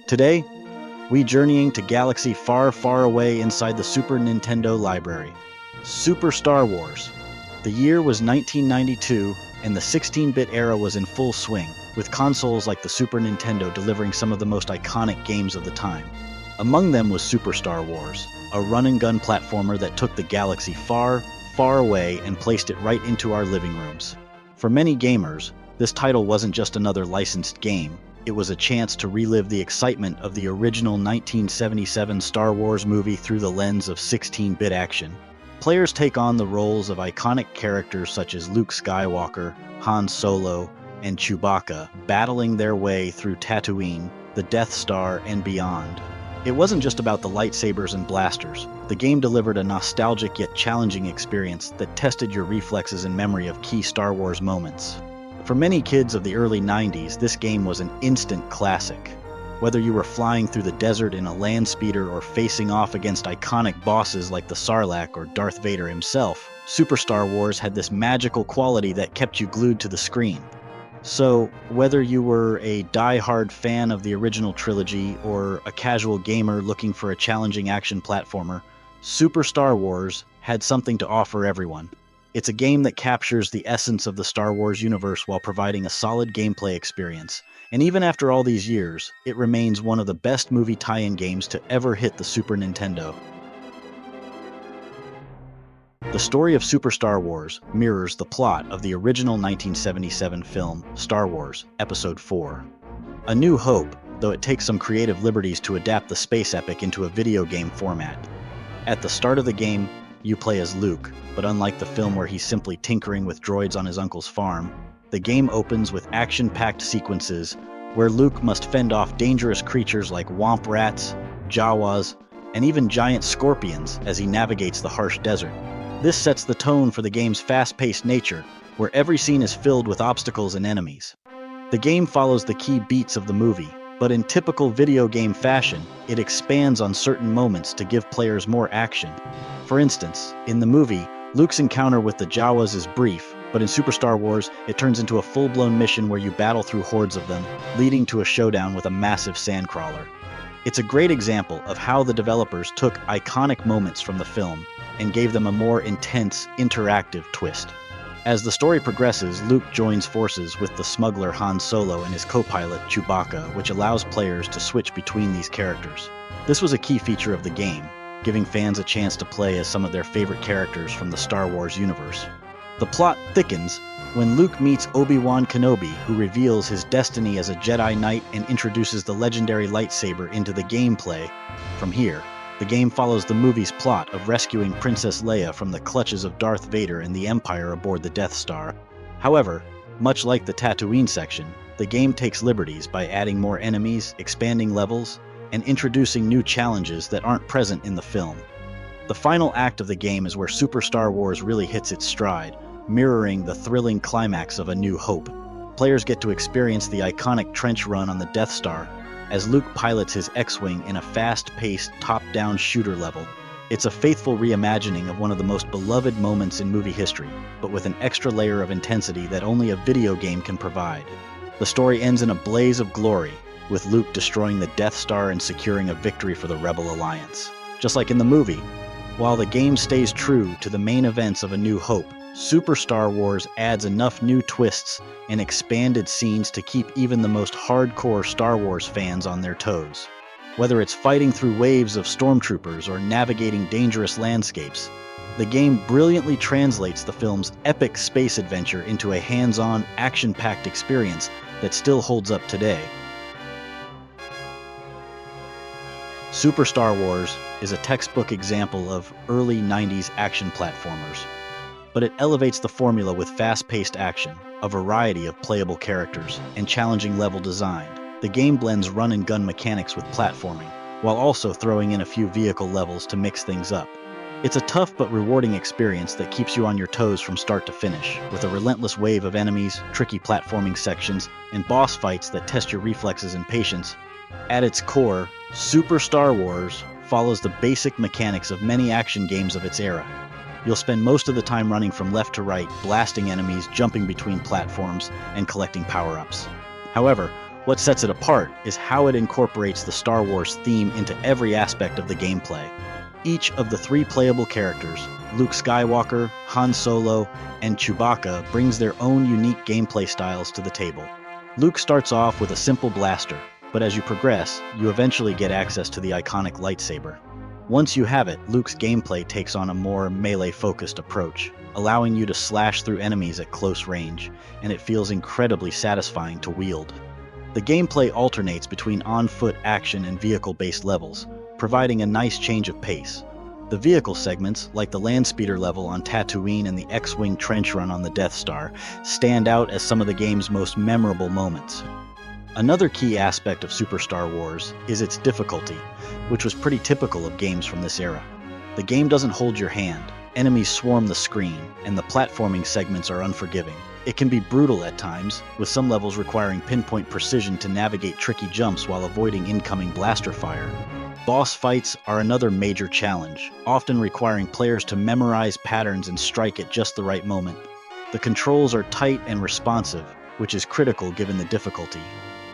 Today, we journeying to galaxy far, far away inside the Super Nintendo library. Super Star Wars. The year was 1992, and the 16-bit era was in full swing, with consoles like the Super Nintendo delivering some of the most iconic games of the time. Among them was Super Star Wars, a run-and-gun platformer that took the galaxy far, far away and placed it right into our living rooms. For many gamers, this title wasn't just another licensed game. It was a chance to relive the excitement of the original 1977 Star Wars movie through the lens of 16-bit action. Players take on the roles of iconic characters such as Luke Skywalker, Han Solo, and Chewbacca, battling their way through Tatooine, the Death Star, and beyond. It wasn't just about the lightsabers and blasters. The game delivered a nostalgic yet challenging experience that tested your reflexes and memory of key Star Wars moments. For many kids of the early 90s, this game was an instant classic. Whether you were flying through the desert in a land speeder or facing off against iconic bosses like the Sarlacc or Darth Vader himself, Super Star Wars had this magical quality that kept you glued to the screen. So, whether you were a die-hard fan of the original trilogy or a casual gamer looking for a challenging action platformer, Super Star Wars had something to offer everyone. It's a game that captures the essence of the Star Wars universe while providing a solid gameplay experience. And even after all these years, it remains one of the best movie tie-in games to ever hit the Super Nintendo. The story of Super Star Wars mirrors the plot of the original 1977 film Star Wars Episode IV. A New Hope, though it takes some creative liberties to adapt the space epic into a video game format. At the start of the game, you play as Luke, but unlike the film where he's simply tinkering with droids on his uncle's farm, the game opens with action-packed sequences where Luke must fend off dangerous creatures like womp rats, Jawas, and even giant scorpions as he navigates the harsh desert. This sets the tone for the game's fast-paced nature, where every scene is filled with obstacles and enemies. The game follows the key beats of the movie, but in typical video game fashion, it expands on certain moments to give players more action. For instance, in the movie, Luke's encounter with the Jawas is brief, but in Super Star Wars, it turns into a full-blown mission where you battle through hordes of them, leading to a showdown with a massive sandcrawler. It's a great example of how the developers took iconic moments from the film and gave them a more intense, interactive twist. As the story progresses, Luke joins forces with the smuggler Han Solo and his co-pilot Chewbacca, which allows players to switch between these characters. This was a key feature of the game, giving fans a chance to play as some of their favorite characters from the Star Wars universe. The plot thickens when Luke meets Obi-Wan Kenobi, who reveals his destiny as a Jedi Knight and introduces the legendary lightsaber into the gameplay. From here, the game follows the movie's plot of rescuing Princess Leia from the clutches of Darth Vader and the Empire aboard the Death Star. However, much like the Tatooine section, the game takes liberties by adding more enemies, expanding levels, and introducing new challenges that aren't present in the film. The final act of the game is where Super Star Wars really hits its stride, mirroring the thrilling climax of A New Hope. Players get to experience the iconic trench run on the Death Star, as Luke pilots his X-Wing in a fast-paced, top-down shooter level. It's a faithful reimagining of one of the most beloved moments in movie history, but with an extra layer of intensity that only a video game can provide. The story ends in a blaze of glory, with Luke destroying the Death Star and securing a victory for the Rebel Alliance. Just like in the movie, while the game stays true to the main events of A New Hope, Super Star Wars adds enough new twists and expanded scenes to keep even the most hardcore Star Wars fans on their toes. Whether it's fighting through waves of stormtroopers or navigating dangerous landscapes, the game brilliantly translates the film's epic space adventure into a hands-on, action-packed experience that still holds up today. Super Star Wars is a textbook example of early 90s action platformers, but it elevates the formula with fast-paced action, a variety of playable characters, and challenging level design. The game blends run-and-gun mechanics with platforming, while also throwing in a few vehicle levels to mix things up. It's a tough but rewarding experience that keeps you on your toes from start to finish, with a relentless wave of enemies, tricky platforming sections, and boss fights that test your reflexes and patience. At its core, Super Star Wars follows the basic mechanics of many action games of its era. You'll spend most of the time running from left to right, blasting enemies, jumping between platforms, and collecting power-ups. However, What sets it apart is how it incorporates the Star Wars theme into every aspect of the gameplay. Each of the three playable characters, Luke Skywalker, Han Solo, and Chewbacca, brings their own unique gameplay styles to the table. Luke starts off with a simple blaster, but as you progress, you eventually get access to the iconic lightsaber. Once you have it, Luke's gameplay takes on a more melee-focused approach, allowing you to slash through enemies at close range, and it feels incredibly satisfying to wield. The gameplay alternates between on-foot action and vehicle-based levels, providing a nice change of pace. The vehicle segments, like the Landspeeder level on Tatooine and the X-Wing trench run on the Death Star, stand out as some of the game's most memorable moments. Another key aspect of Super Star Wars is its difficulty, which was pretty typical of games from this era. The game doesn't hold your hand, enemies swarm the screen, and the platforming segments are unforgiving. It can be brutal at times, with some levels requiring pinpoint precision to navigate tricky jumps while avoiding incoming blaster fire. Boss fights are another major challenge, often requiring players to memorize patterns and strike at just the right moment. The controls are tight and responsive, which is critical given the difficulty.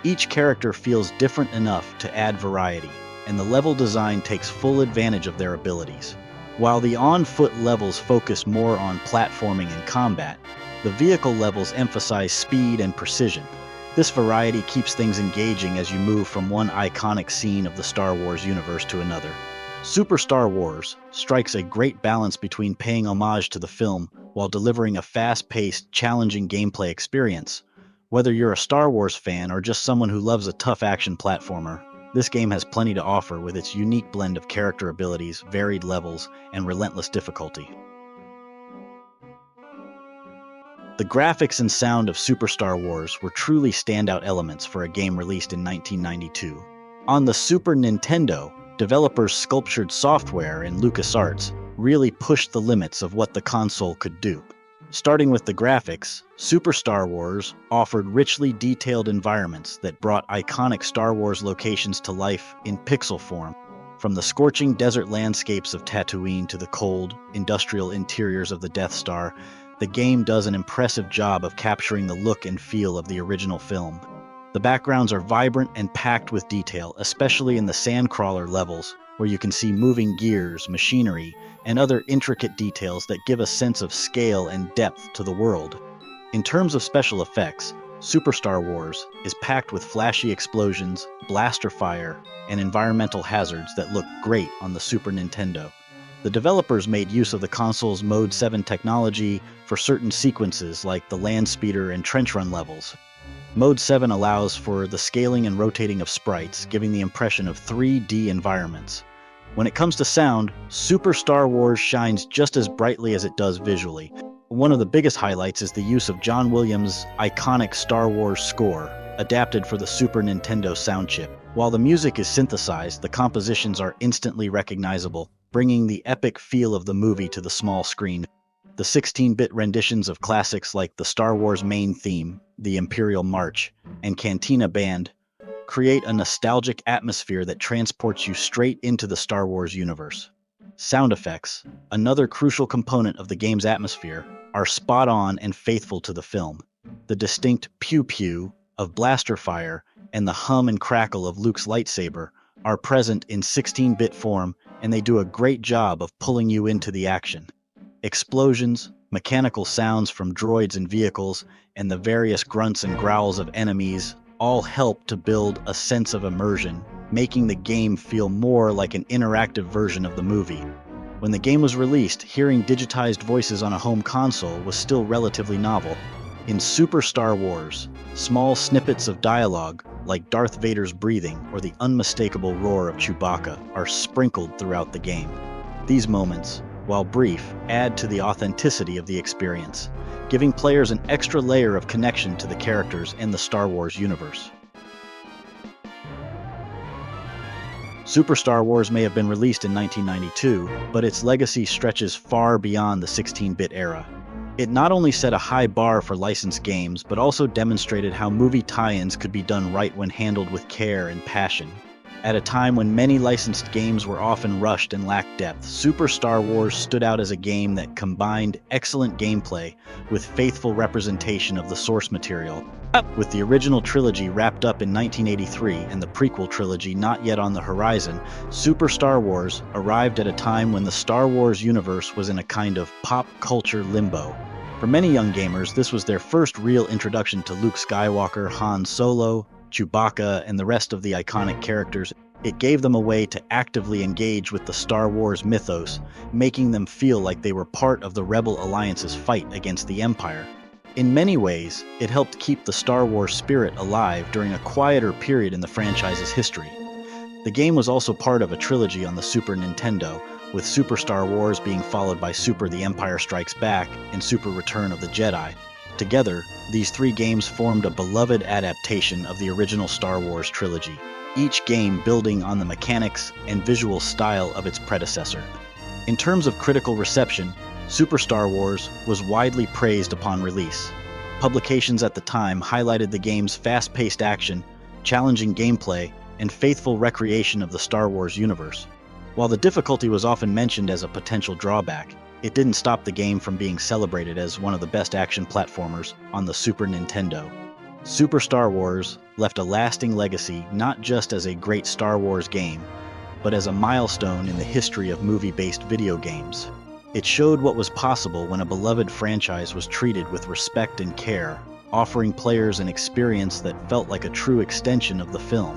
Each character feels different enough to add variety, and the level design takes full advantage of their abilities. While the on-foot levels focus more on platforming and combat, the vehicle levels emphasize speed and precision. This variety keeps things engaging as you move from one iconic scene of the Star Wars universe to another. Super Star Wars strikes a great balance between paying homage to the film while delivering a fast-paced, challenging gameplay experience. Whether you're a Star Wars fan or just someone who loves a tough action platformer, this game has plenty to offer with its unique blend of character abilities, varied levels, and relentless difficulty. The graphics and sound of Super Star Wars were truly standout elements for a game released in 1992. On the Super Nintendo, developers' sculptured software in LucasArts really pushed the limits of what the console could do. Starting with the graphics, Super Star Wars offered richly detailed environments that brought iconic Star Wars locations to life in pixel form. From the scorching desert landscapes of Tatooine to the cold, industrial interiors of the Death Star, the game does an impressive job of capturing the look and feel of the original film. The backgrounds are vibrant and packed with detail, especially in the sandcrawler levels, where you can see moving gears, machinery, and other intricate details that give a sense of scale and depth to the world. In terms of special effects, Super Star Wars is packed with flashy explosions, blaster fire, and environmental hazards that look great on the Super Nintendo. The developers made use of the console's Mode 7 technology for certain sequences like the Landspeeder and trench run levels. Mode 7 allows for the scaling and rotating of sprites, giving the impression of 3D environments. When it comes to sound, Super Star Wars shines just as brightly as it does visually. One of the biggest highlights is the use of John Williams' iconic Star Wars score, adapted for the Super Nintendo sound chip. While the music is synthesized, the compositions are instantly recognizable, bringing the epic feel of the movie to the small screen. The 16-bit renditions of classics like the Star Wars main theme, the Imperial March, and Cantina Band create a nostalgic atmosphere that transports you straight into the Star Wars universe. Sound effects, another crucial component of the game's atmosphere, are spot on and faithful to the film. The distinct pew-pew of blaster fire and the hum and crackle of Luke's lightsaber are present in 16-bit form, and they do a great job of pulling you into the action. Explosions, mechanical sounds from droids and vehicles, and the various grunts and growls of enemies all help to build a sense of immersion, making the game feel more like an interactive version of the movie. When the game was released, hearing digitized voices on a home console was still relatively novel. In Super Star Wars, small snippets of dialogue, like Darth Vader's breathing or the unmistakable roar of Chewbacca, are sprinkled throughout the game. These moments, while brief, add to the authenticity of the experience, giving players an extra layer of connection to the characters and the Star Wars universe. Super Star Wars may have been released in 1992, but its legacy stretches far beyond the 16-bit era. It not only set a high bar for licensed games, but also demonstrated how movie tie-ins could be done right when handled with care and passion. At a time when many licensed games were often rushed and lacked depth, Super Star Wars stood out as a game that combined excellent gameplay with faithful representation of the source material. With the original trilogy wrapped up in 1983 and the prequel trilogy not yet on the horizon, Super Star Wars arrived at a time when the Star Wars universe was in a kind of pop culture limbo. For many young gamers, this was their first real introduction to Luke Skywalker, Han Solo, Chewbacca, and the rest of the iconic characters. It gave them a way to actively engage with the Star Wars mythos, making them feel like they were part of the Rebel Alliance's fight against the Empire. In many ways, it helped keep the Star Wars spirit alive during a quieter period in the franchise's history. The game was also part of a trilogy on the Super Nintendo, with Super Star Wars being followed by Super The Empire Strikes Back and Super Return of the Jedi. Together, these three games formed a beloved adaptation of the original Star Wars trilogy, each game building on the mechanics and visual style of its predecessor. In terms of critical reception, Super Star Wars was widely praised upon release. Publications at the time highlighted the game's fast-paced action, challenging gameplay, and faithful recreation of the Star Wars universe. While the difficulty was often mentioned as a potential drawback, it didn't stop the game from being celebrated as one of the best action platformers on the Super Nintendo. Super Star Wars left a lasting legacy not just as a great Star Wars game, but as a milestone in the history of movie-based video games. It showed what was possible when a beloved franchise was treated with respect and care, offering players an experience that felt like a true extension of the film.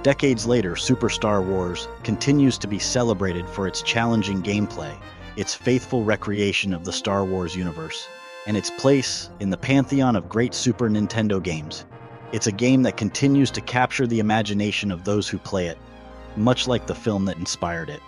Decades later, Super Star Wars continues to be celebrated for its challenging gameplay, its faithful recreation of the Star Wars universe, and its place in the pantheon of great Super Nintendo games. It's a game that continues to capture the imagination of those who play it, much like the film that inspired it.